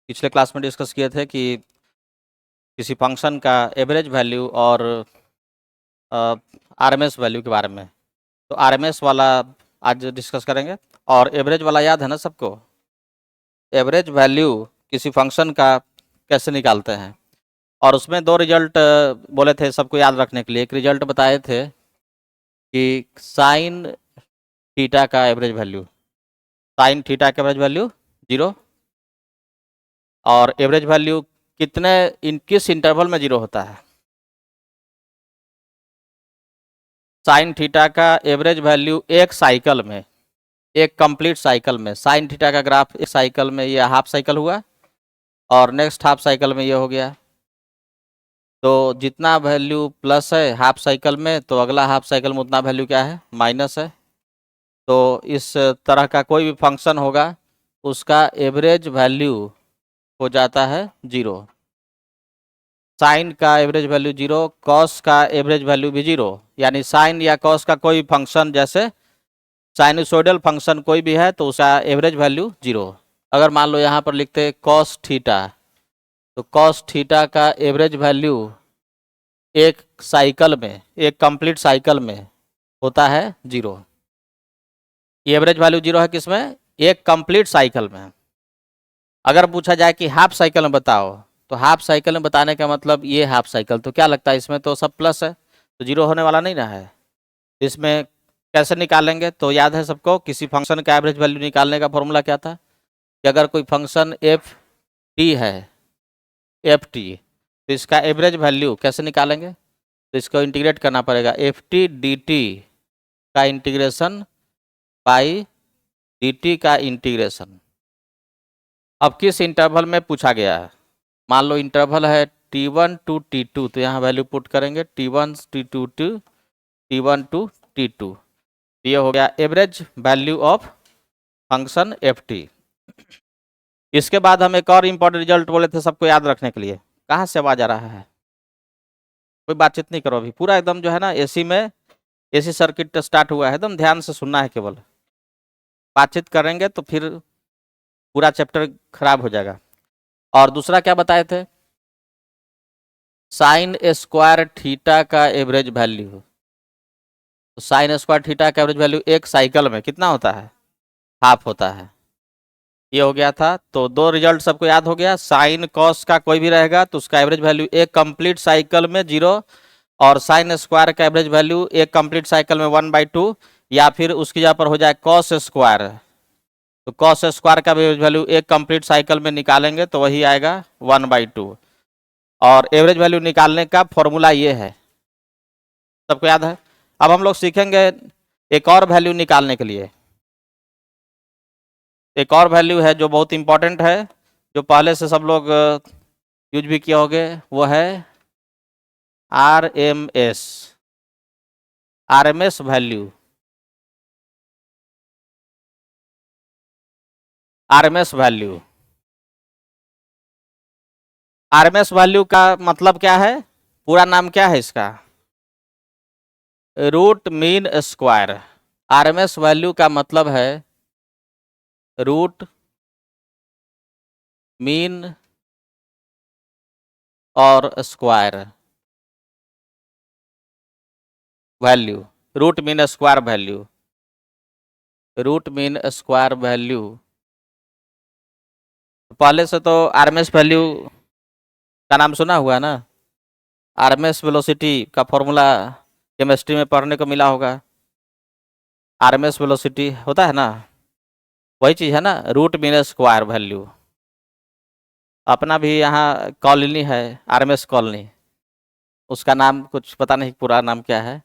पिछले क्लास में डिस्कस किए थे कि किसी फंक्शन का एवरेज वैल्यू और आरएमएस वैल्यू के बारे में। तो आरएमएस वाला आज डिस्कस करेंगे और एवरेज वाला याद है ना सबको। एवरेज वैल्यू किसी फंक्शन का कैसे निकालते हैं, और उसमें दो रिजल्ट बोले थे सबको याद रखने के लिए। एक रिजल्ट बताए थे कि साइन थीटा का एवरेज वैल्यू, साइन थीटा का एवरेज वैल्यू 0, और एवरेज वैल्यू किस इंटरवल में 0 होता है। साइन थीटा का एवरेज वैल्यू एक साइकिल में, एक कंप्लीट साइकिल में। साइन थीटा का ग्राफ एक साइकिल में ये हाफ साइकिल हुआ और नेक्स्ट हाफ साइकिल में ये हो गया। तो जितना वैल्यू प्लस है हाफ साइकिल में, तो अगला हाफ साइकिल में उतना वैल्यू क्या है, माइनस है। तो इस तरह का कोई भी फंक्शन होगा उसका एवरेज वैल्यू हो जाता है 0। साइन का एवरेज वैल्यू 0, कॉस का एवरेज वैल्यू भी 0। यानी साइन या कॉस का कोई फंक्शन, जैसे साइनसोइडल फंक्शन कोई भी है, तो उसका एवरेज वैल्यू 0। अगर मान लो यहाँ पर लिखते कॉस थीटा, तो कॉस थीटा का एवरेज वैल्यू एक साइकिल में, एक कंप्लीट साइकिल में होता है 0। ये एवरेज वैल्यू 0 है किसमें, एक कंप्लीट साइकिल में। अगर पूछा जाए कि हाफ साइकिल में बताओ, तो हाफ साइकिल में बताने का मतलब ये हाफ साइकिल, तो क्या लगता है इसमें तो सब प्लस है, तो 0 होने वाला नहीं ना है। इसमें कैसे निकालेंगे, तो याद है सबको, किसी फंक्शन का एवरेज वैल्यू निकालने का फॉर्मूला क्या था कि अगर कोई फंक्शन एफ टी है, एफ टी, तो इसका एवरेज वैल्यू कैसे निकालेंगे, तो इसको इंटीग्रेट करना पड़ेगा। एफ टी डी टी का इंटीग्रेशन बाई डी टी का इंटीग्रेशन। अब किस इंटरवल में पूछा गया है, मान लो इंटरवल है t1 टू t2, तो यहाँ वैल्यू पुट करेंगे t1 t2 to t1 to t2। ये हो गया average value of function F T. इसके बाद हम एक और इम्पोर्टेंट रिजल्ट बोले थे सबको याद रखने के लिए। कहाँ से आवाज आ रहा है, कोई बातचीत नहीं करो अभी, पूरा एकदम जो है ना एसी में, एसी सर्किट स्टार्ट हुआ है, एकदम ध्यान से सुनना है केवल। बातचीत करेंगे तो फिर पूरा चैप्टर खराब हो जाएगा। और दूसरा क्या बताए थे, साइन स्क्वायर थीटा का एवरेज वैल्यू। तो साइन स्क्वायर थीटा का एवरेज वैल्यू एक साइकिल में कितना होता है, हाफ होता है। ये हो गया था। तो दो रिजल्ट सबको याद हो गया। साइन कॉस का कोई भी रहेगा तो उसका एवरेज वैल्यू एक कंप्लीट साइकिल में 0, और साइन स्क्वायर का एवरेज वैल्यू एक कंप्लीट साइकिल में 1/2, या फिर उसकी जगह पर हो जाए कॉस स्क्वायर, तो कॉस स्क्वायर का एवरेज वैल्यू एक कंप्लीट साइकिल में निकालेंगे तो वही आएगा 1/2। और एवरेज वैल्यू निकालने का फॉर्मूला ये है, सबको याद है। अब हम लोग सीखेंगे एक और वैल्यू निकालने के लिए। एक और वैल्यू है जो बहुत इंपॉर्टेंट है, जो पहले से सब लोग यूज भी किए होंगे, वो है RMS, RMS value. RMS value, RMS value का मतलब क्या है, पूरा नाम क्या है इसका, root mean square. RMS value का मतलब है रूट मीन और square value, root mean square value, root mean square value. पहले से तो आरएमएस वैल्यू का नाम सुना हुआ है ना, आरएमएस वेलोसिटी का फॉर्मूला केमिस्ट्री में पढ़ने को मिला होगा। आरएमएस वेलोसिटी होता है ना, वही चीज़ है ना, रूट मीन स्क्वायर वैल्यू। अपना भी यहाँ कॉलोनी है, आरएमएस कॉलोनी, उसका नाम कुछ पता नहीं पूरा नाम क्या है।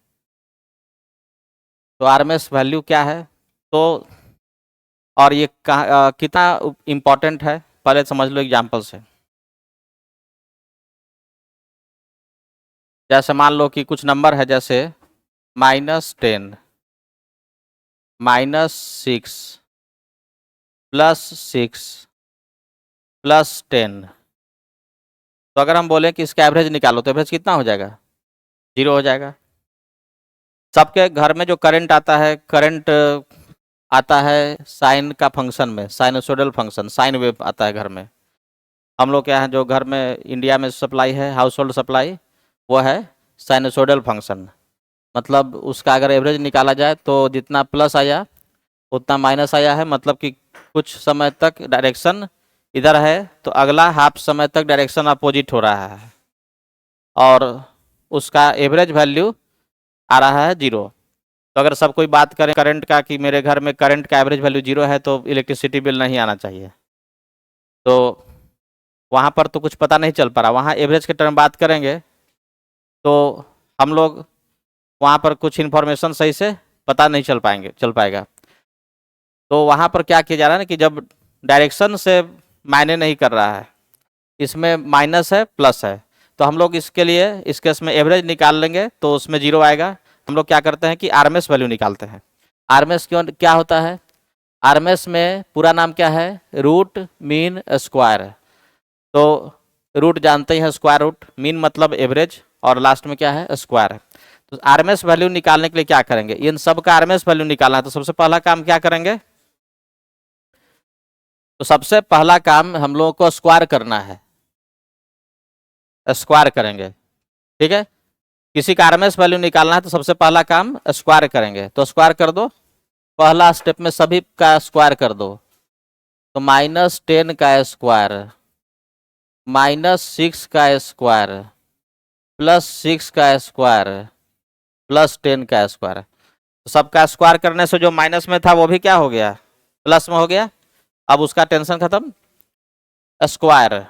तो आरएमएस वैल्यू क्या है, तो और ये कितना इम्पोर्टेंट है पहले समझ लो एग्जाम्पल से। जैसे मान लो कि कुछ नंबर है, जैसे -10, -6, +6, +10। तो अगर हम बोलें कि इसका एवरेज निकालो, तो एवरेज कितना हो जाएगा, 0 हो जाएगा। सबके घर में जो करंट आता है, करंट आता है साइन का फंक्शन में, साइनसोइडल फंक्शन, साइन वेव आता है घर में। हम लोग के यहाँ जो घर में इंडिया में सप्लाई है, हाउस होल्ड सप्लाई, वो है साइनसोइडल फंक्शन। मतलब उसका अगर एवरेज निकाला जाए तो जितना प्लस आया उतना माइनस आया है, मतलब कि कुछ समय तक डायरेक्शन इधर है तो अगला हाफ समय तक डायरेक्शन अपोजिट हो रहा है, और उसका एवरेज वैल्यू आ रहा है 0। तो अगर सब कोई बात करें करंट का कि मेरे घर में करंट का एवरेज वैल्यू 0 है तो इलेक्ट्रिसिटी बिल नहीं आना चाहिए, तो वहाँ पर तो कुछ पता नहीं चल पा रहा। वहाँ एवरेज के टर्म बात करेंगे तो हम लोग वहाँ पर कुछ इन्फॉर्मेशन सही से पता नहीं चल पाएगा। तो वहाँ पर क्या किया जा रहा है ना कि जब डायरेक्शन से मायने नहीं कर रहा है, इसमें माइनस है प्लस है, तो हम लोग इसके लिए इस केस में एवरेज निकाल लेंगे तो उसमें 0 आएगा। हम लोग क्या करते हैं कि आरएमएस वैल्यू निकालते हैं। आरएमएस क्यों क्या होता है? आरएमएस में पूरा नाम क्या है? Root mean square. तो रूट जानते हैं, स्क्वायर रूट, मीन मतलब एवरेज, और लास्ट में क्या है? स्क्वायर। तो आरएमएस वैल्यू निकालने के लिए क्या करेंगे? इन सब का आरएमएस वैल्यू निकालना है, तो सबसे पहला काम क्या करेंगे? तो सबसे पहला काम हम लोगों को स्क्वायर करना है, स्क्वायर करेंगे। ठीक है, किसी का आरएमएस वैल्यू निकालना है तो सबसे पहला काम स्क्वायर करेंगे। तो स्क्वायर कर दो, पहला स्टेप में सभी का स्क्वायर कर दो। तो -10 का स्क्वायर, -6 का स्क्वायर, +6 का स्क्वायर, +10 का स्क्वायर। तो सबका स्क्वायर करने से जो माइनस में था वो भी क्या हो गया? प्लस में हो गया। अब उसका टेंशन खत्म। स्क्वायर,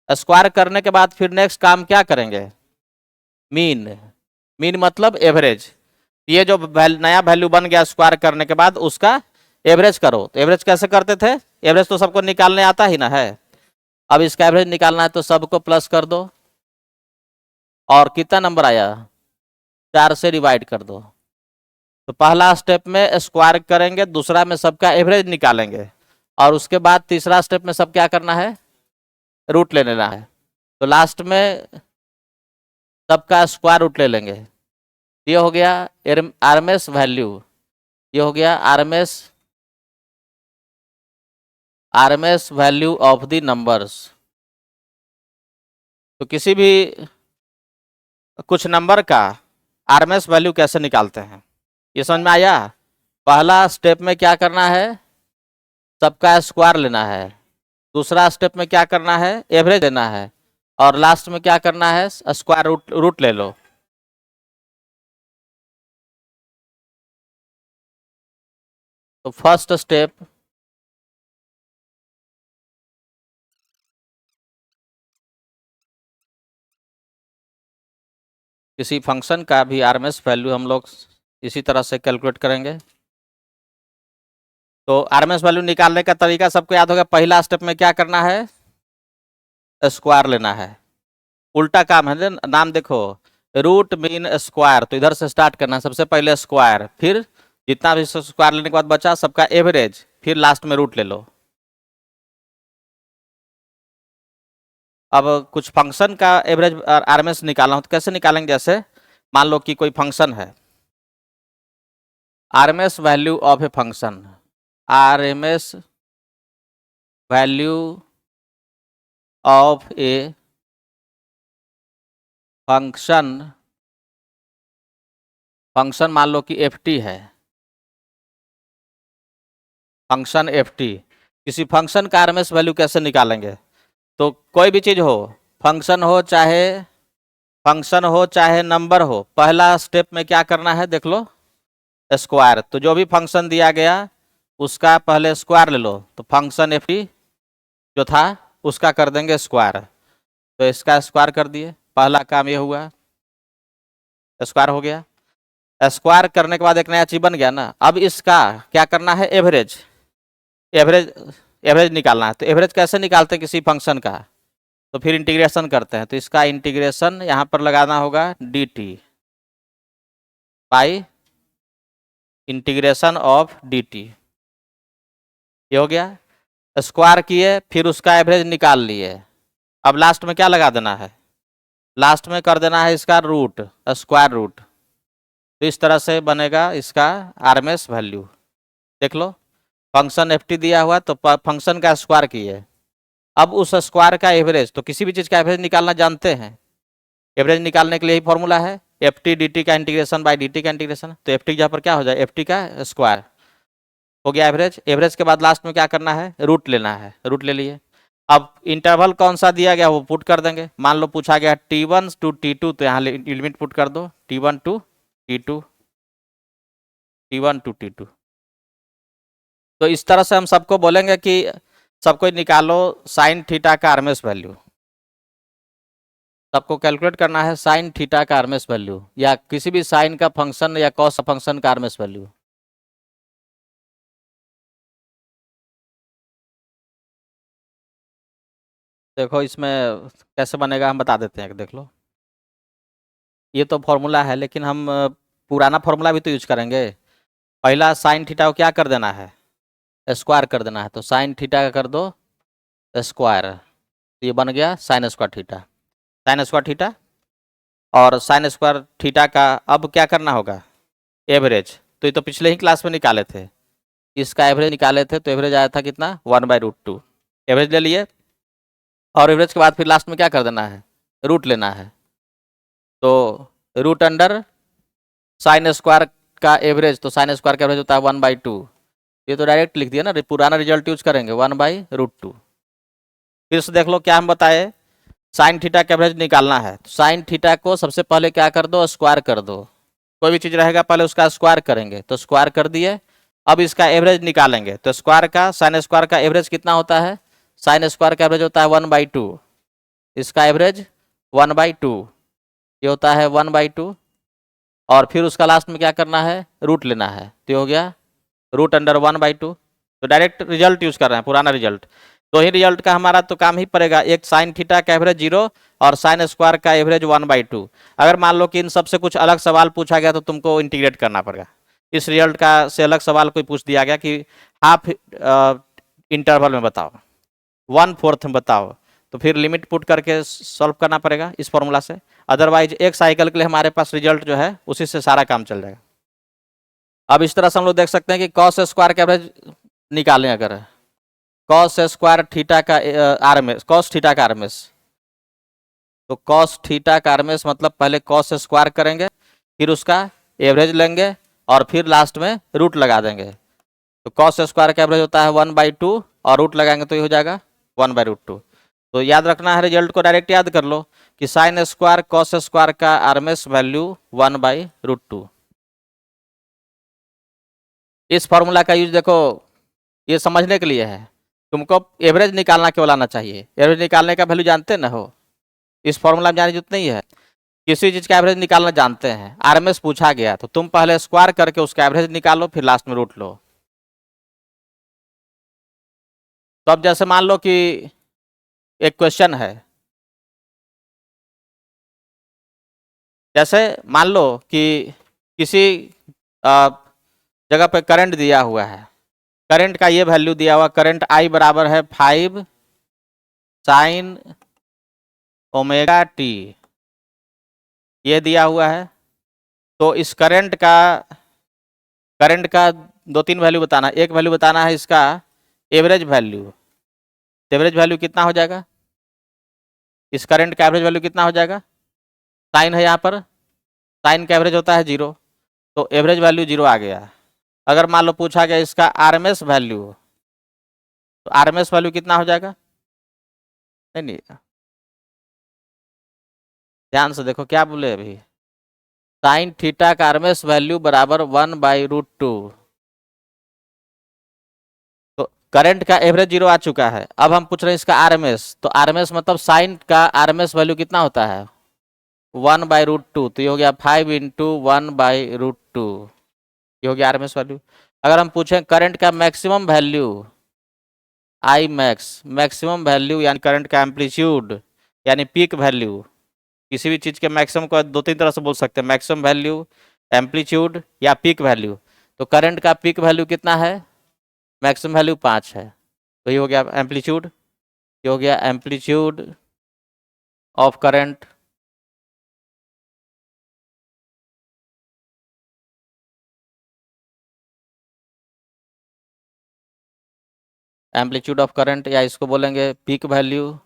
स्क्वायर करने के बाद फिर नेक्स्ट काम क्या करेंगे? मीन। मीन मतलब एवरेज। ये जो नया वैल्यू बन गया स्क्वायर करने के बाद, उसका एवरेज करो। तो एवरेज कैसे करते थे? एवरेज तो सबको निकालने आता ही ना है। अब इसका एवरेज निकालना है तो सबको प्लस कर दो, और कितना नंबर आया? 4 से डिवाइड कर दो। तो पहला स्टेप में स्क्वायर करेंगे, दूसरा में सबका एवरेज निकालेंगे, और उसके बाद तीसरा स्टेप में सब क्या करना है? रूट ले लेना है। तो लास्ट में सबका स्क्वायर रूट ले लेंगे। ये हो गया आरएमएस वैल्यू, ये हो गया RMS value of the numbers. तो किसी भी कुछ नंबर का आरएमएस वैल्यू कैसे निकालते हैं, ये समझ में आया? पहला स्टेप में क्या करना है? सबका स्क्वायर लेना है। दूसरा स्टेप में क्या करना है? एवरेज लेना है। और लास्ट में क्या करना है? स्क्वायर रूट ले लो। तो फर्स्ट स्टेप, किसी फंक्शन का भी आरएमएस वैल्यू हम लोग इसी तरह से कैलकुलेट करेंगे। तो आरएमएस वैल्यू निकालने का तरीका सबको याद होगा। पहला स्टेप में क्या करना है? स्क्वायर लेना है। उल्टा काम है, नाम देखो, रूट मीन स्क्वायर। तो इधर से स्टार्ट करना है, सबसे पहले स्क्वायर, फिर जितना भी स्क्वायर लेने के बाद बचा सबका एवरेज, फिर लास्ट में रूट ले लो। अब कुछ फंक्शन का एवरेज आरएमएस निकालना हो तो कैसे निकालेंगे? जैसे मान लो कि कोई फंक्शन है, RMS value of a function, RMS value of a function, function मान लो कि ft है, फंक्शन ft। किसी फंक्शन का आरएमएस वैल्यू कैसे निकालेंगे? तो कोई भी चीज हो, फंक्शन हो चाहे नंबर हो, पहला स्टेप में क्या करना है? देख लो, स्क्वायर। तो जो भी फंक्शन दिया गया उसका पहले स्क्वायर ले लो। तो फंक्शन ft जो था उसका कर देंगे स्क्वायर। तो इसका स्क्वायर कर दिए, पहला काम ये हुआ, स्क्वायर हो गया। स्क्वायर करने के बाद एक नया चीज बन गया ना। अब इसका क्या करना है? एवरेज, एवरेज एवरेज निकालना है। तो एवरेज कैसे निकालते हैं किसी फंक्शन का? तो फिर इंटीग्रेशन करते हैं। तो इसका इंटीग्रेशन यहाँ पर लगाना होगा dt by integration of dt। ये हो गया, स्क्वायर किए, फिर उसका एवरेज निकाल लिए। अब लास्ट में क्या लगा देना है? लास्ट में कर देना है इसका रूट, स्क्वायर रूट। तो इस तरह से बनेगा इसका आरएमएस वैल्यू। देख लो, फंक्शन ft दिया हुआ तो फंक्शन का स्क्वायर किए, अब उस स्क्वायर का एवरेज, तो किसी भी चीज़ का एवरेज निकालना जानते हैं, एवरेज निकालने के लिए ही फॉर्मूला है एफ टी डी टी का इंटीग्रेशन बाई डी टी का इंटीग्रेशन। तो एफ टी जहाँ पर क्या हो जाए, एफ टी का स्क्वायर हो गया एवरेज। एवरेज के बाद लास्ट में क्या करना है, रूट लेना है, रूट ले लिए। अब इंटरवल कौन सा दिया गया वो पुट कर देंगे। मान लो पूछा गया T1 टू T2, तो यहाँ लिमिट पुट कर दो, T1 to T2, T1 to T2। तो इस तरह से हम सबको बोलेंगे कि सबको निकालो साइन थीटा का आरएमएस वैल्यू। सबको कैलकुलेट करना है साइन थीटा का आरएमएस वैल्यू, या किसी भी साइन का फंक्शन या कॉस फंक्शन का आरएमएस वैल्यू। देखो इसमें कैसे बनेगा हम बता देते हैं, देख लो। ये तो फॉर्मूला है, लेकिन हम पुराना फॉर्मूला भी तो यूज करेंगे। पहला साइन थीटा को क्या कर देना है, स्क्वायर कर देना है। तो साइन थीटा का कर दो स्क्वायर, तो ये बन गया sine square theta. Sine square theta और साइन स्क्वायर थीटा का अब क्या करना होगा, एवरेज। तो ये तो पिछले ही क्लास में निकाले थे, इसका एवरेज निकाले थे, तो एवरेज आया था कितना, 1/√2। एवरेज ले लिए, और एवरेज के बाद फिर लास्ट में क्या कर देना है, रूट लेना है। तो रूट अंडर साइन स्क्वायर का एवरेज, तो साइन स्क्वायर का एवरेज होता है 1/2। ये तो डायरेक्ट लिख दिया ना, पुराना रिजल्ट यूज करेंगे 1/√2। फिर से देख लो क्या हम बताए, साइन थीटा का एवरेज निकालना है। तो साइन थीटा को सबसे पहले क्या कर दो, स्क्वायर कर दो। कोई भी चीज़ रहेगा पहले उसका स्क्वायर करेंगे, तो स्क्वायर कर दिए। अब इसका एवरेज निकालेंगे, तो स्क्वायर का साइन स्क्वायर का एवरेज कितना होता है, साइन स्क्वायर का एवरेज होता है 1/2। इसका एवरेज 1/2, ये होता है 1/2। और फिर उसका लास्ट में क्या करना है, रूट लेना है। तो ये हो गया रूट अंडर 1/2। तो डायरेक्ट रिजल्ट यूज कर रहे हैं, पुराना रिजल्ट। दो ही रिजल्ट का हमारा तो काम ही पड़ेगा, एक साइन थीटा का एवरेज 0 और साइन स्क्वायर का एवरेज 1/2। अगर मान लो कि इन सबसे कुछ अलग सवाल पूछा गया तो तुमको इंटीग्रेट करना पड़ेगा। इस रिजल्ट का से अलग सवाल कोई पूछ दिया गया कि हाफ इंटरवल में बताओ, 1/4 में बताओ, तो फिर लिमिट पुट करके सॉल्व करना पड़ेगा इस फॉर्मूला से। अदरवाइज एक साइकिल के लिए हमारे पास रिजल्ट जो है उसी से सारा काम चल जाएगा। अब इस तरह से हम लोग देख सकते हैं कि कॉस स्क्वायर का एवरेज निकालें, अगर कॉस स्क्वायर थीटा का आरएमएस, कॉस थीटा का आरएमएस, तो कॉस थीटा का आरएमएस मतलब पहले कॉस स्क्वायर करेंगे, फिर उसका एवरेज लेंगे, और फिर लास्ट में रूट लगा देंगे। तो कॉस स्क्वायर का एवरेज होता है 1/2, और रूट लगाएंगे तो ये हो जाएगा 1/√2। तो याद रखना है, रिजल्ट को डायरेक्ट याद कर लो कि साइन स्क्वायर कॉस स्क्वायर का आरएमएस वैल्यू 1/√2। इस फॉर्मूला का यूज देखो ये समझने के लिए है, तुमको एवरेज निकालना केवल आना चाहिए। एवरेज निकालने का वैल्यू जानते ना हो, इस फॉर्मूला में जाने की जरूरत नहीं है। किसी चीज का एवरेज निकालना जानते हैं, आरएमएस पूछा गया तो तुम पहले स्क्वायर करके उसका एवरेज निकालो, फिर लास्ट में रूट लो। तो अब जैसे मान लो कि एक क्वेश्चन है, जैसे मान लो कि किसी जगह पे करंट दिया हुआ है, करंट का ये वैल्यू दिया हुआ, करंट आई बराबर है 5 साइन ओमेगा टी, ये दिया हुआ है। तो इस करंट का दो तीन वैल्यू बताना, एक वैल्यू बताना है इसका एवरेज वैल्यू। एवरेज वैल्यू कितना हो जाएगा, इस करंट का एवरेज वैल्यू कितना हो जाएगा, साइन है यहाँ पर, साइन का एवरेज होता है 0, तो एवरेज वैल्यू 0 आ गया। अगर मान लो पूछा गया इसका आरएमएस वैल्यू, तो आरएमएस वैल्यू कितना हो जाएगा, नहीं नहीं ध्यान से देखो क्या बोले अभी, साइन थीटा का आरएमएस वैल्यू बराबर 1/√2। तो करंट का एवरेज 0 आ चुका है, अब हम पूछ रहे हैं इसका आरएमएस। तो आरएमएस मतलब साइन का आरएमएस वैल्यू कितना होता है, 1/√2। तो ये हो गया 5 × 1/√2, ये हो गया आरएमएस वैल्यू। अगर हम पूछें करंट का maximum value, I max, maximum value यानी करंट का एम्पलीट्यूड यानी पीक वैल्यू, किसी भी चीज़ के मैक्सिमम को दो तीन तरह से बोल सकते हैं, मैक्सिमम वैल्यू, एम्पलीट्यूड या पीक वैल्यू। तो करंट का पीक वैल्यू कितना है, मैक्सिमम वैल्यू 5 है, तो ये हो गया एम्पलीट्यूड, ये हो गया amplitude of current. Amplitude of current, या इसको बोलेंगे पीक वैल्यू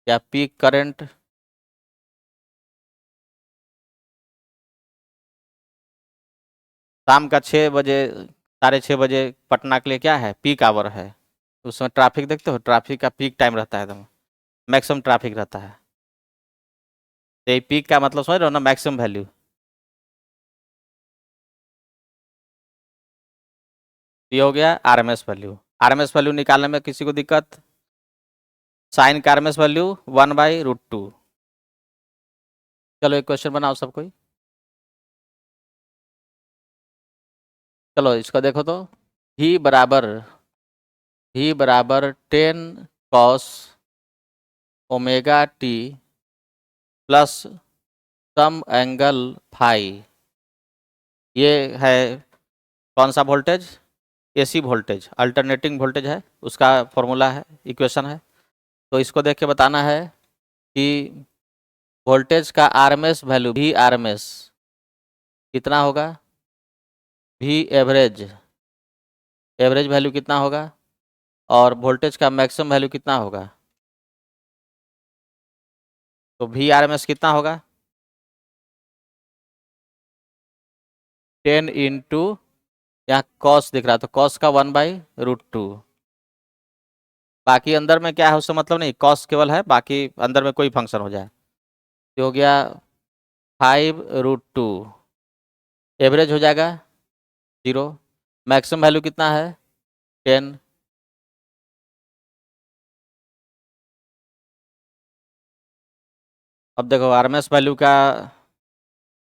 या पीक करंट। शाम का 6 बजे, 6:30 बजे पटना के लिए क्या है, पीक आवर है। उसमें ट्रैफिक देखते हो, ट्रैफिक का पीक टाइम रहता है, एकदम मैक्सिमम ट्रैफिक रहता है। तो ये पीक का मतलब समझ रहे हो ना, मैक्सिमम वैल्यू। ये हो गया आरएमएस वैल्यू। आरएमएस वैल्यू निकालने में किसी को दिक्कत? साइन का आरएमएस वैल्यू 1/√2। चलो एक क्वेश्चन बनाओ सब कोई। चलो इसको देखो तो, V बराबर 10 cos ω t plus some angle phi, ये है कौन सा voltage? AC voltage, alternating voltage है, उसका फॉर्मूला है, इक्वेशन है। तो इसको देख के बताना है कि वोल्टेज का आरएमएस वैल्यू भी आरएमएस कितना होगा, भी एवरेज, एवरेज वैल्यू कितना होगा, और वोल्टेज का मैक्सिमम वैल्यू कितना होगा। तो भी आरएमएस कितना होगा, 10 इंटू, यहाँ कॉस दिख रहा है तो कॉस का 1/√2। बाकी अंदर में क्या है उससे मतलब नहीं, कॉस केवल है, बाकी अंदर में कोई फंक्शन हो जाए। तो हो गया 5√2, एवरेज हो जाएगा 0, मैक्सिमम वैल्यू कितना है 10। अब देखो आरएमएस वैल्यू का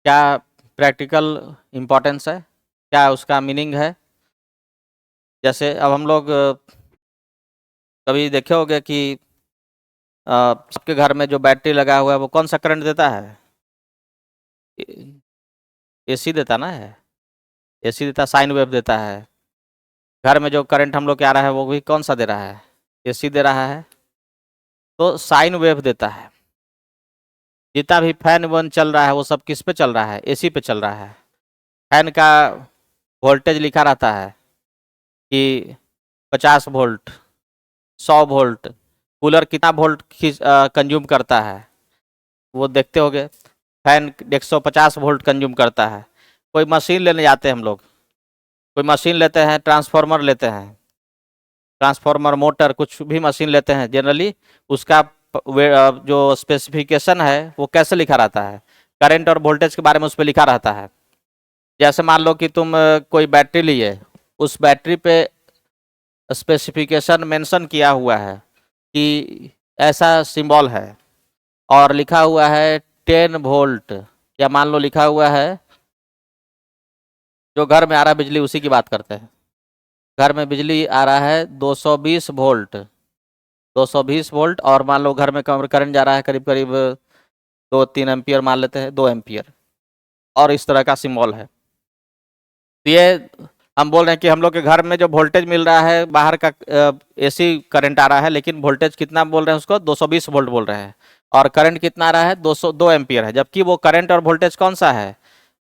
क्या प्रैक्टिकल इम्पोर्टेंस है, क्या उसका मीनिंग है। जैसे अब हम लोग कभी देखे होंगे कि सबके घर में जो बैटरी लगा हुआ है वो कौन सा करंट देता है, एसी देता ना है, एसी देता, साइन वेव देता है। घर में जो करंट हम लोग के आ रहा है वो भी कौन सा दे रहा है, एसी दे रहा है, तो साइन वेव देता है। जितना भी फैन वन चल रहा है वो सब किस पे चल रहा है, एसी पे चल रहा है। फैन का वोल्टेज लिखा रहता है कि 50 वोल्ट, 100 वोल्ट। कूलर कितना वोल्ट कंज्यूम करता है वो देखते होगे, फैन 150 वोल्ट कंज्यूम करता है। कोई मशीन लेने जाते हैं हम लोग, कोई मशीन लेते हैं, ट्रांसफार्मर लेते हैं, ट्रांसफार्मर मोटर कुछ भी मशीन लेते हैं, जनरली उसका जो स्पेसिफिकेशन है वो कैसे लिखा रहता है, करंट और वोल्टेज के बारे में उस पर लिखा रहता है। जैसे मान लो कि तुम कोई बैटरी लिए, उस बैटरी पे स्पेसिफिकेशन मेंशन किया हुआ है कि ऐसा सिंबल है, और लिखा हुआ है 10 वोल्ट, या मान लो लिखा हुआ है, जो घर में आ रहा है बिजली उसी की बात करते हैं, घर में बिजली आ रहा है 220 वोल्ट, 220 वोल्ट, और मान लो घर में करंट जा रहा है करीब करीब 2-3 एम्पियर, मान लेते हैं 2 एम्पियर, और इस तरह का सिंबल है। तो ये हम बोल रहे हैं कि हम लोग के घर में जो वोल्टेज मिल रहा है, बाहर का एसी करंट आ रहा है, लेकिन वोल्टेज कितना बोल रहे हैं उसको, 220 वोल्ट बोल रहे हैं, और करंट कितना आ रहा है, 202 एम्पियर है, जबकि वो करंट और वोल्टेज कौन सा है,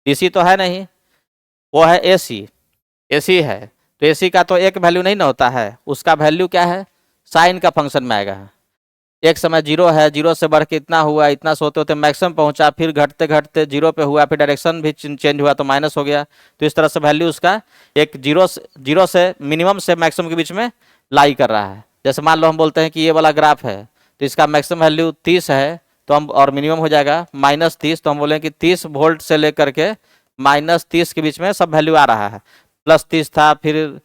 डीसी तो है नहीं, वो है एसी, एसी है। तो एसी का तो एक वैल्यू नहीं ना होता है, उसका वैल्यू क्या है, साइन का फंक्शन में आएगा। एक समय 0 है, 0 से बढ़ के इतना हुआ, इतना से होते होते मैक्सिमम पहुंचा, फिर घटते घटते 0 पे हुआ, फिर डायरेक्शन भी चेंज हुआ तो माइनस हो गया। तो इस तरह से वैल्यू उसका एक 0 से मिनिमम से मैक्सिमम के बीच में लाई कर रहा है। जैसे मान लो हम बोलते हैं कि ये वाला ग्राफ है, तो इसका मैक्सिमम वैल्यू 30 है, तो हम, और मिनिमम हो जाएगा -30, तो हम बोलें कि 30 वोल्ट से लेकर के -30 के बीच में सब वैल्यू आ रहा है। +30 था, फिर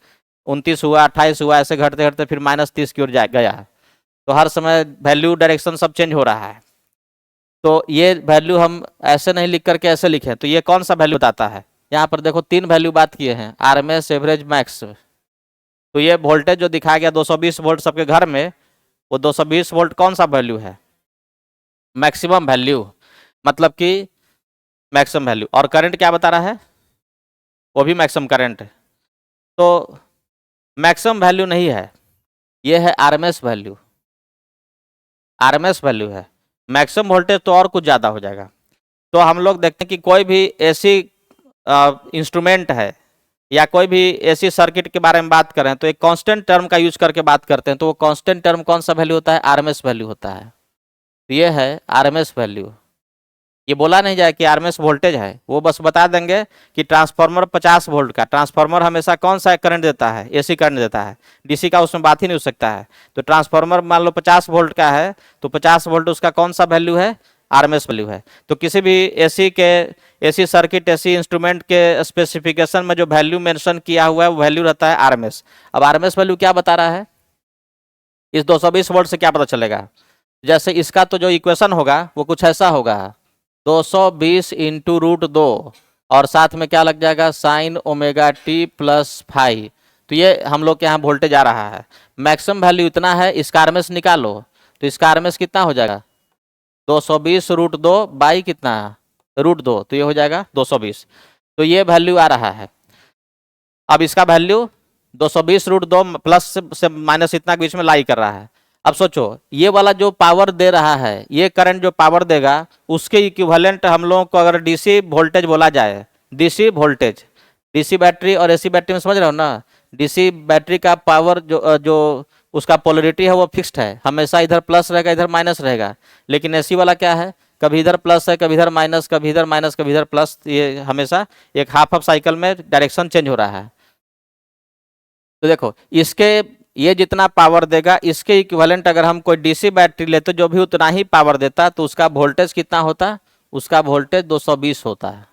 29 हुआ, 28 हुआ, ऐसे घटते घटते फिर -30 की ओर गया। तो हर समय वैल्यू डायरेक्शन सब चेंज हो रहा है। तो ये वैल्यू हम ऐसे नहीं लिख करके ऐसे लिखें, तो ये कौन सा वैल्यू बताता है, यहाँ पर देखो 3 वैल्यू बात किए हैं, आरएमएस, एवरेज, मैक्स। तो ये वोल्टेज जो दिखाया गया 220 वोल्ट सबके घर में, वो 220 वोल्ट कौन सा वैल्यू है, मैक्सिमम वैल्यू, मतलब कि मैक्सिमम वैल्यू। और करंट क्या बता रहा है, वो भी मैक्सिमम करंट है। तो मैक्सिमम वैल्यू नहीं है, ये है आरएमएस वैल्यू, आरएमएस वैल्यू है। मैक्सिमम वोल्टेज तो और कुछ ज़्यादा हो जाएगा। तो हम लोग देखते हैं कि कोई भी ऐसी इंस्ट्रूमेंट है या कोई भी एसी सर्किट के बारे में बात करें तो एक कांस्टेंट टर्म का यूज करके बात करते हैं, तो वो कांस्टेंट टर्म कौन सा वैल्यू होता है? आरएमएस वैल्यू होता है। तो ये है आरएमएस वैल्यू। ये बोला नहीं जाए कि आरएमएस वोल्टेज है, वो बस बता देंगे कि ट्रांसफार्मर 50 वोल्ट का, ट्रांसफार्मर हमेशा कौन सा करंट देता है? एसी करंट देता है, डीसी का उसमें बात ही नहीं हो सकता है। तो ट्रांसफार्मर मान लो 50 वोल्ट का है, तो 50 वोल्ट उसका कौन सा वैल्यू है? आरएमएस वैल्यू है। तो किसी भी एसी सर्किट, एसी इंस्ट्रूमेंट के स्पेसिफिकेशन में जो वैल्यू मेंशन किया हुआ है वो वैल्यू रहता है आरएमएस। अब आरएमएस वैल्यू क्या बता रहा है? इस 220 वोल्ट से क्या पता चलेगा? जैसे इसका तो जो इक्वेशन होगा वो कुछ ऐसा होगा, 220 इंटू √2 और साथ में क्या लग जाएगा? Sine omega t plus phi. तो ये हम लोग के यहाँ वोल्टेज आ रहा है, मैक्सिमम वैल्यू इतना है, इसका आरएमएस निकालो। तो इसका आरएमएस कितना हो जाएगा? 220 √2 बाई कितना? √2, तो ये हो जाएगा 220। तो ये वैल्यू आ रहा है। अब इसका वैल्यू 220 √2 प्लस से माइनस इतना के बीच में लाई कर रहा है। अब सोचो, ये वाला जो पावर दे रहा है, ये करंट जो पावर देगा, उसके इक्विवेलेंट हम लोगों को अगर डीसी वोल्टेज बोला जाए, डीसी वोल्टेज, डीसी बैटरी और एसी बैटरी में समझ रहे हो ना? डीसी बैटरी का पावर जो उसका पोलरिटी है वो फिक्स्ड है, हमेशा इधर प्लस रहेगा इधर माइनस रहेगा। लेकिन एसी वाला क्या है? कभी इधर प्लस है, कभी इधर माइनस, कभी इधर माइनस, कभी इधर प्लस। ये हमेशा एक हाफ हाफ साइकिल में डायरेक्शन चेंज हो रहा है। तो देखो, इसके ये जितना पावर देगा, इसके इक्विवेलेंट अगर हम कोई डीसी बैटरी लेते जो भी उतना ही पावर देता, तो उसका वोल्टेज कितना होता? उसका वोल्टेज 220 होता है।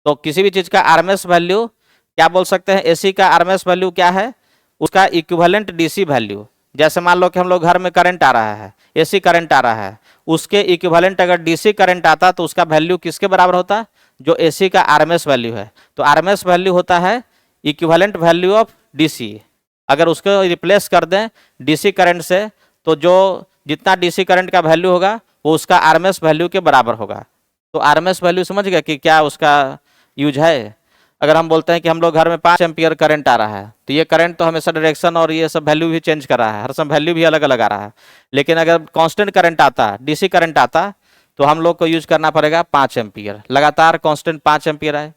तो किसी भी चीज का आरएमएस वैल्यू क्या बोल सकते हैं? एसी का आरएमएस वैल्यू क्या है? उसका इक्विवेलेंट डीसी वैल्यू। जैसे मान लो कि हम लोग घर में करंट आ रहा है, एसी करंट आ रहा है, उसके इक्विवेलेंट अगर डीसी करंट आता तो उसका वैल्यू किसके बराबर होता? जो एसी का आरएमएस वैल्यू है। तो आरएमएस वैल्यू होता है इक्विवेलेंट वैल्यू ऑफ डीसी। अगर उसको रिप्लेस कर दें डीसी करंट से, तो जो जितना डीसी करंट का वैल्यू होगा वो उसका आरएमएस वैल्यू के बराबर होगा। तो आरएमएस वैल्यू समझ गया कि क्या उसका यूज है? अगर हम बोलते हैं कि हम लोग घर में 5 एम्पियर करंट आ रहा है, तो ये करंट तो हमेशा डायरेक्शन और ये सब वैल्यू भी चेंज कर रहा है, हर समय वैल्यू भी अलग अलग आ रहा है। लेकिन अगर कांस्टेंट करंट आता, डीसी करंट आता, तो हम लोग को यूज करना पड़ेगा 5 एम्पियर, लगातार कांस्टेंट 5 एम्पियर आए।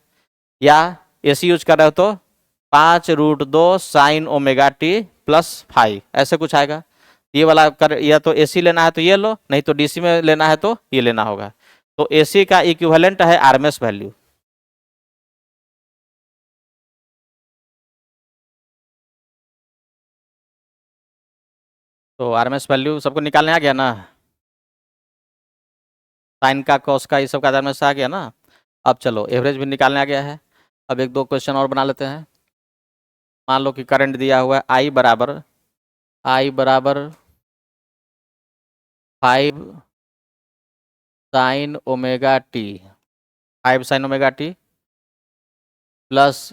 या एसी यूज कर रहे हो तो 5√2 sine omega t plus phi, ऐसे कुछ आएगा। ये वाला कर, या तो एसी लेना है तो ये लो, नहीं तो डीसी में लेना है तो ये लेना होगा। तो एसी का इक्विवेलेंट है आरएमएस वैल्यू। तो आरएमएस वैल्यू सबको निकालने आ गया ना? साइन का, कॉस का, ये सब का आरएमएस आ गया ना? अब चलो एवरेज भी निकालने आ गया है। अब एक दो क्वेश्चन और बना लेते हैं। मान लो कि करंट दिया हुआ है I बराबर 5 sine omega T, 5 sine omega t plus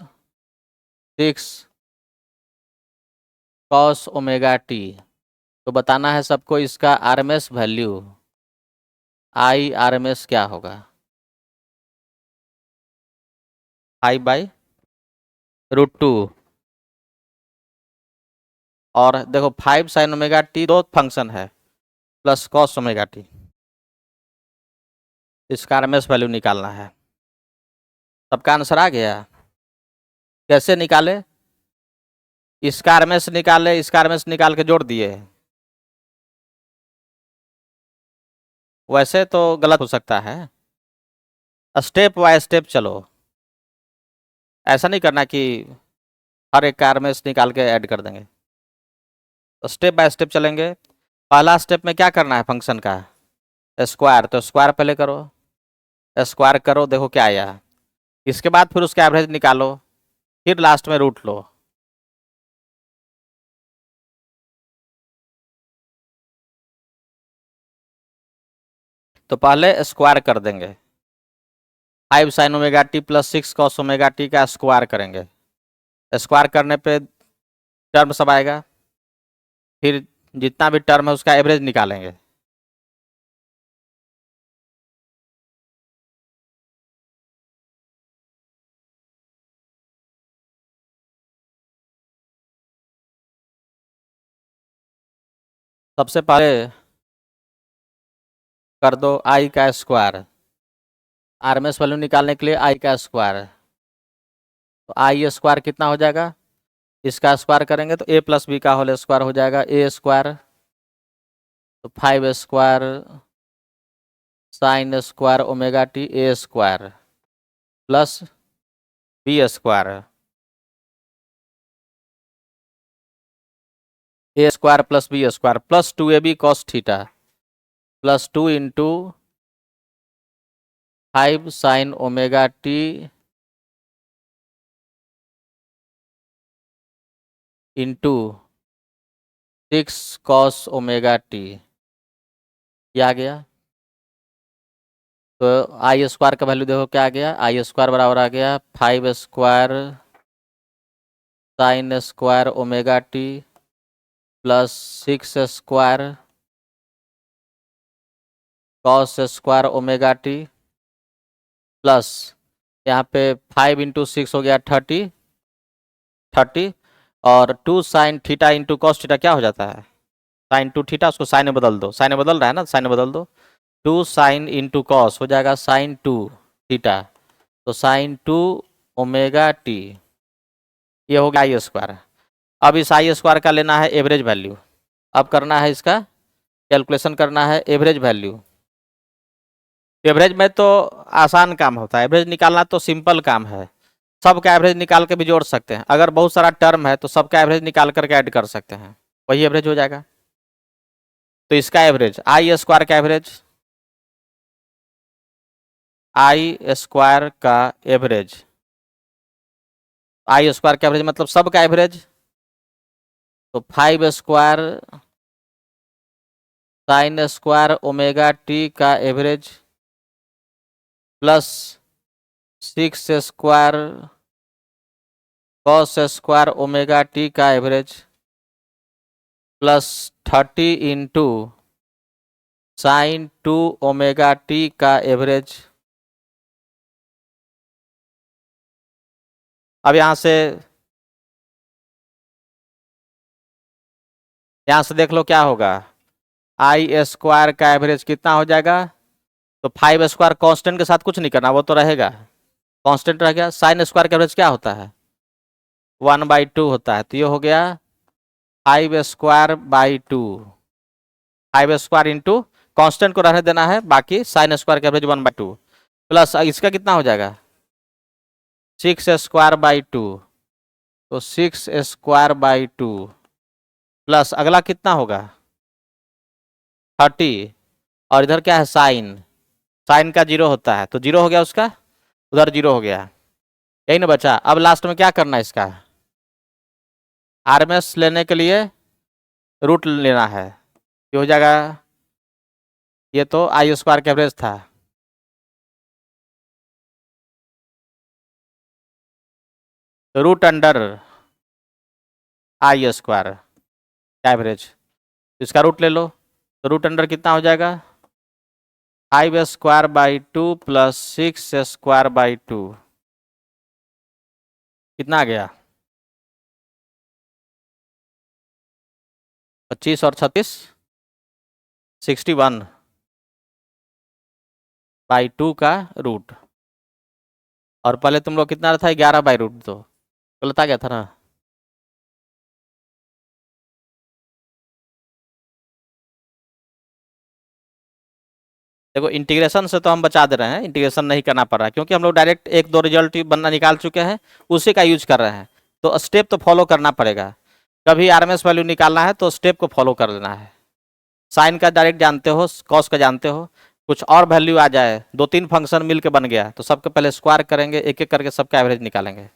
6 cos omega T. तो बताना है सबको इसका आरएमएस वैल्यू, आरएमएस क्या होगा? 5/√2। और देखो 5 साइन ओमेगा टी दो फंक्शन है, प्लस कॉस ओमेगा टी। इसका आरएमएस वैल्यू निकालना है। सबका आंसर आ गया? कैसे निकाले? इसका आरएमएस निकाले, इसका आरएमएस निकाल के जोड़ दिए। वैसे तो गलत हो सकता है, स्टेप बाय स्टेप चलो। ऐसा नहीं करना कि हर एक का आरएमएस निकाल के ऐड कर देंगे। तो स्टेप बाय स्टेप चलेंगे। पहला स्टेप में क्या करना है? फंक्शन का स्क्वायर, तो स्क्वायर पहले करो, स्क्वायर करो, देखो क्या आया। इसके बाद फिर उसका एवरेज निकालो, फिर लास्ट में रूट लो। तो पहले स्क्वायर कर देंगे, 5 sine omega t plus 6 cos omega t का स्क्वायर करेंगे। स्क्वायर करने पे टर्म सब आएगा, फिर जितना भी टर्म है उसका एवरेज निकालेंगे। सबसे पहले कर दो आई का स्क्वायर, आरएमएस वैल्यू निकालने के लिए आई का स्क्वायर। तो आई स्क्वायर कितना हो जाएगा, इसका स्क्वायर करेंगे तो ए प्लस बी का होल स्क्वायर हो जाएगा, ए स्क्वायर, तो 5 square sine square omega t a square plus b square, a square plus b square plus 2ab cos theta plus 2 into 5 sine omega t into 6 cos omega t, ये आ गया। तो आई square का value देखो क्या आ गया, आई square बराबर आ गया 5 square sine square omega t plus 6 square cos square omega t plus यहाँ पे 5 इंटू 6 हो गया 30 और 2 sine theta into cos theta क्या हो जाता है, साइन टू थीटा, उसको साइन में बदल दो, साइन में बदल रहा है ना, साइन में बदल दो, 2 साइन इंटू कॉस हो जाएगा साइन 2 थीटा, तो साइन 2 ओमेगा टी, ये हो गया आई स्क्वायर। अब इस आई स्क्वायर का लेना है एवरेज वैल्यू, अब करना है इसका कैलकुलेशन करना है एवरेज वैल्यू। एवरेज में तो आसान काम होता है, एवरेज निकालना तो सिंपल काम है, सबका एवरेज निकाल के भी जोड़ सकते हैं, अगर बहुत सारा टर्म है तो सबका एवरेज निकाल करके ऐड कर सकते हैं, वही एवरेज हो जाएगा। तो इसका एवरेज आई स्क्वायर का एवरेज, आई स्क्वायर का एवरेज, आई स्क्वायर का एवरेज मतलब सबका एवरेज, तो 5 square sine square omega t का average plus 6 square cos square omega t का average plus 30 into sine 2 omega t का एवरेज। अब यहाँ से देख लो क्या होगा, आई स्क्वायर का एवरेज कितना हो जाएगा, तो 5 स्क्वायर कांस्टेंट के साथ कुछ नहीं करना, वो तो रहेगा, कांस्टेंट रह गया। साइन स्क्वायर का एवरेज क्या होता है, 1/2 होता है, तो ये हो गया 5 square by 2, 5 square into constant को रहने देना है, बाकी साइन स्क्वायर का एवरेज 1/2 प्लस इसका कितना हो जाएगा 6 स्क्वायर बाई 2, तो 6 स्क्वायर बाई 2 प्लस अगला कितना होगा 30, और इधर क्या है साइन, साइन का 0 होता है, तो 0 हो गया उसका, उधर 0 हो गया, यही ना बचा। अब लास्ट में क्या करना है, इसका आरएमएस लेने के लिए रूट लेना है, ये हो जाएगा, ये तो आई स्क्वायर का एवरेज था, रूट अंडर आई स्क्वायर का एवरेज, इसका रूट ले लो, तो रूट अंडर कितना हो जाएगा 5 square by 2 plus 6 square by 2, कितना आ गया 25 और 36 61 बाई 2 का रूट, और पहले तुम लोग कितना था 11 बाई रूट 2, गलत आ गया था ना। देखो इंटीग्रेशन से तो हम बचा दे रहे हैं, इंटीग्रेशन नहीं करना पड़ रहा है, क्योंकि हम लोग डायरेक्ट एक दो रिजल्ट ही बनना निकाल चुके हैं, उसी का यूज कर रहे हैं, तो स्टेप तो फॉलो करना पड़ेगा, कभी आरएमएस वैल्यू निकालना है तो स्टेप को फॉलो कर लेना है। साइन का डायरेक्ट जानते हो, कॉस का जानते हो, कुछ और वैल्यू आ जाए, 2-3 फंक्शन मिल के बन गया, तो सबके पहले स्क्वायर करेंगे, एक एक करके सबका एवरेज निकालेंगे।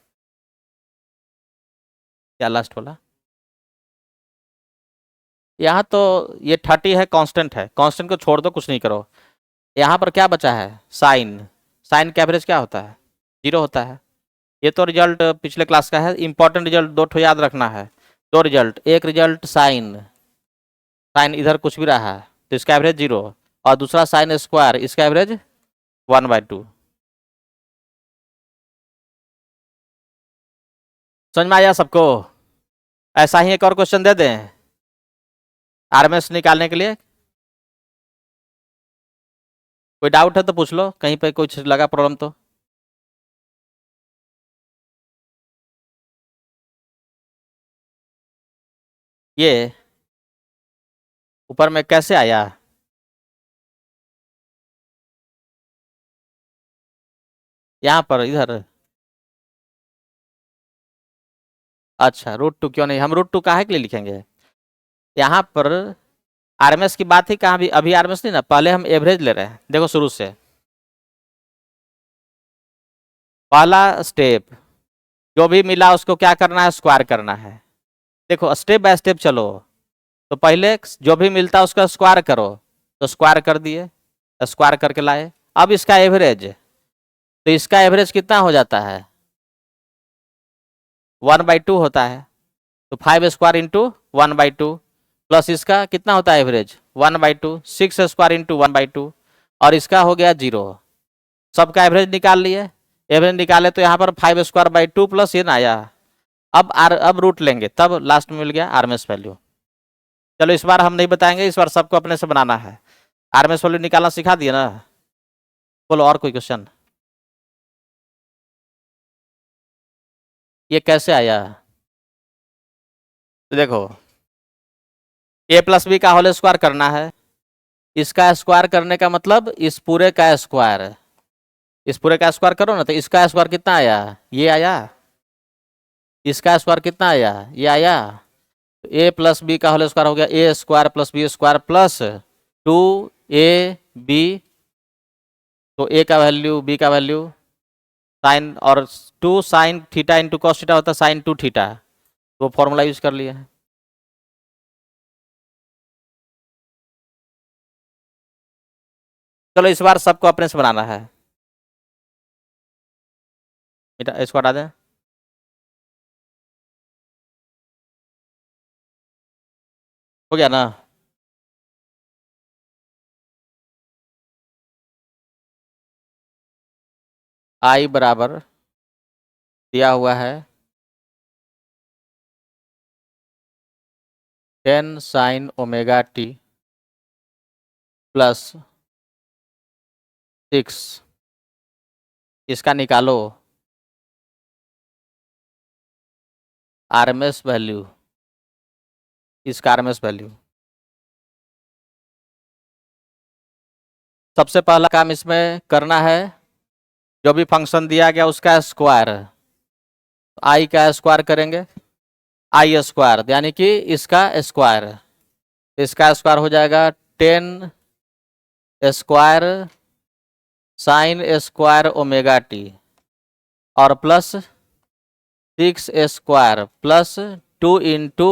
क्या लास्ट वाला, यहाँ तो ये 30 है, कांस्टेंट है, कांस्टेंट को छोड़ दो, कुछ नहीं करो। यहाँ पर क्या बचा है साइन, साइन का एवरेज क्या होता है 0 होता है, ये तो रिजल्ट पिछले क्लास का है, इंपॉर्टेंट रिजल्ट दो ठो याद रखना है, दो रिजल्ट, एक रिजल्ट साइन, साइन इधर कुछ भी रहा है तो इसका एवरेज 0, और दूसरा साइन स्क्वायर, इसका एवरेज 1/2। समझ में आया सबको, ऐसा ही एक और क्वेश्चन दे दें आरएमएस निकालने के लिए, कोई डाउट है तो पूछ लो, कहीं पे कुछ लगा प्रॉब्लम तो। ये ऊपर में कैसे आया? यहाँ पर इधर। अच्छा, √2 क्यों नहीं, हम √2 काहे के लिए लिखेंगे? यहाँ पर आरएमएस की बात ही कहाँ, भी अभी आरएमएस नहीं ना, पहले हम एवरेज ले रहे हैं। देखो शुरू से पहला स्टेप, जो भी मिला उसको क्या करना है, स्क्वायर करना है। देखो स्टेप बाय स्टेप चलो। तो पहले जो भी मिलता है उसका स्क्वायर करो, तो स्क्वायर कर दिए, स्क्वायर करके लाए। अब इसका एवरेज, तो इसका एवरेज कितना हो जाता है, 1/2 होता है। तो 5 स्क्वायर इंटू 1/2 प्लस इसका कितना होता है एवरेज, 1/2, 6 स्क्वायर इंटू 1/2, और इसका हो गया 0। सबका एवरेज निकाल लिए। एवरेज निकाले तो यहाँ पर 5²/2 प्लस ये ना आया। अब रूट लेंगे, तब लास्ट में मिल गया आरएमएस वैल्यू। चलो इस बार हम नहीं बताएंगे, इस बार सबको अपने से बनाना है। आरएमएस वैल्यू निकालना सिखा दिए ना। बोलो और कोई क्वेश्चन? ये कैसे आया? तो देखो a+b का होल स्क्वायर करना है। इसका स्क्वायर करने का मतलब इस पूरे का स्क्वायर है। इस पूरे का स्क्वायर करो ना, तो इसका स्क्वायर कितना आया, ये आया। इसका स्क्वायर कितना आया, ये आया। a+b का होल स्क्वायर हो गया a² + b² प्लस 2ab। तो a का वैल्यू, b का वैल्यू साइन, और 2 sin theta into cos theta होता है sin 2 थीटा। तो फॉर्मूला यूज कर लिया है। चलो इस बार सबको अपने से बनाना है। इसको हटा दें। हो गया ना? I बराबर दिया हुआ है 10 sin ω t प्लस 6। इसका निकालो आरएमएस वैल्यू, इसका आरएमएस वैल्यू। सबसे पहला काम इसमें करना है, जो भी फंक्शन दिया गया उसका स्क्वायर। आई का स्क्वायर करेंगे, I² यानी कि इसका स्क्वायर। इसका स्क्वायर हो जाएगा 10 स्क्वायर साइन स्क्वायर ω t और plus 6 square plus 2 into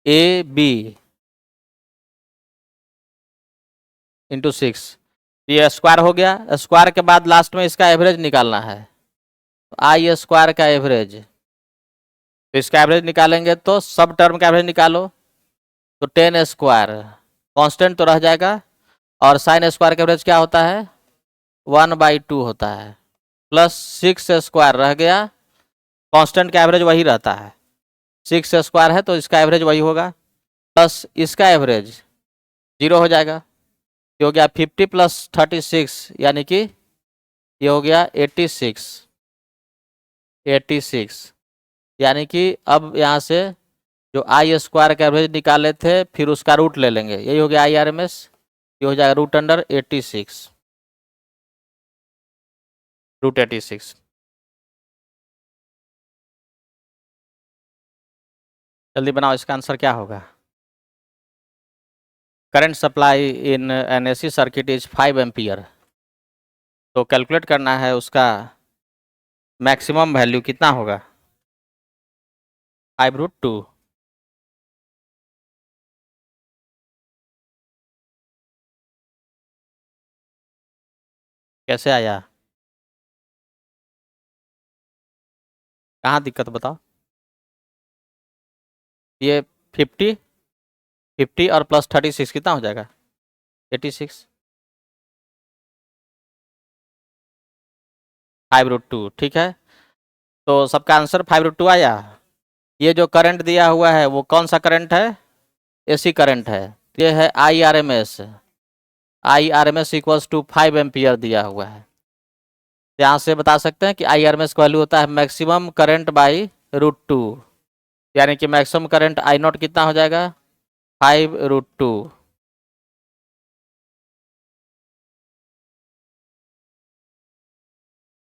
ab into 6। ये स्क्वायर हो गया। स्क्वायर के बाद लास्ट में इसका एवरेज निकालना है, I² का एवरेज। तो इसका एवरेज निकालेंगे तो सब टर्म का एवरेज निकालो, तो 10 स्क्वायर कांस्टेंट तो रह जाएगा, और साइन स्क्वायर का एवरेज क्या होता है, 1/2 होता है, प्लस 6 स्क्वायर रह गया। कांस्टेंट का एवरेज वही रहता है, 6 स्क्वायर है तो इसका एवरेज वही होगा, प्लस इसका एवरेज 0 हो जाएगा। ये हो गया 50 + 36 यानी कि ये हो गया 86। यानी कि अब यहाँ से जो I² का एवरेज निकाले थे फिर उसका रूट ले लेंगे, यही हो गया IRMS। ये हो जाएगा √86। √86। जल्दी बनाओ, इसका आंसर क्या होगा? Current supply in an AC circuit is 5 ampere. तो कैलकुलेट करना है उसका मैक्सिमम वैल्यू कितना होगा, 5√2। कैसे आया, कहाँ दिक्कत बताओ? ये 50 और प्लस 36 कितना हो जाएगा, 86। 5√2 ठीक है। तो सबका आंसर 5√2 आया। ये जो करंट दिया हुआ है वो कौन सा करंट है, AC करंट है। ये है IRMS। IRMS equals to 5 ampere दिया हुआ है। यहाँ से बता सकते हैं कि IRMS का वैल्यू होता है मैक्सिमम करंट बाई √2। यानी कि मैक्सिमम करंट आई नॉट कितना हो जाएगा 5√2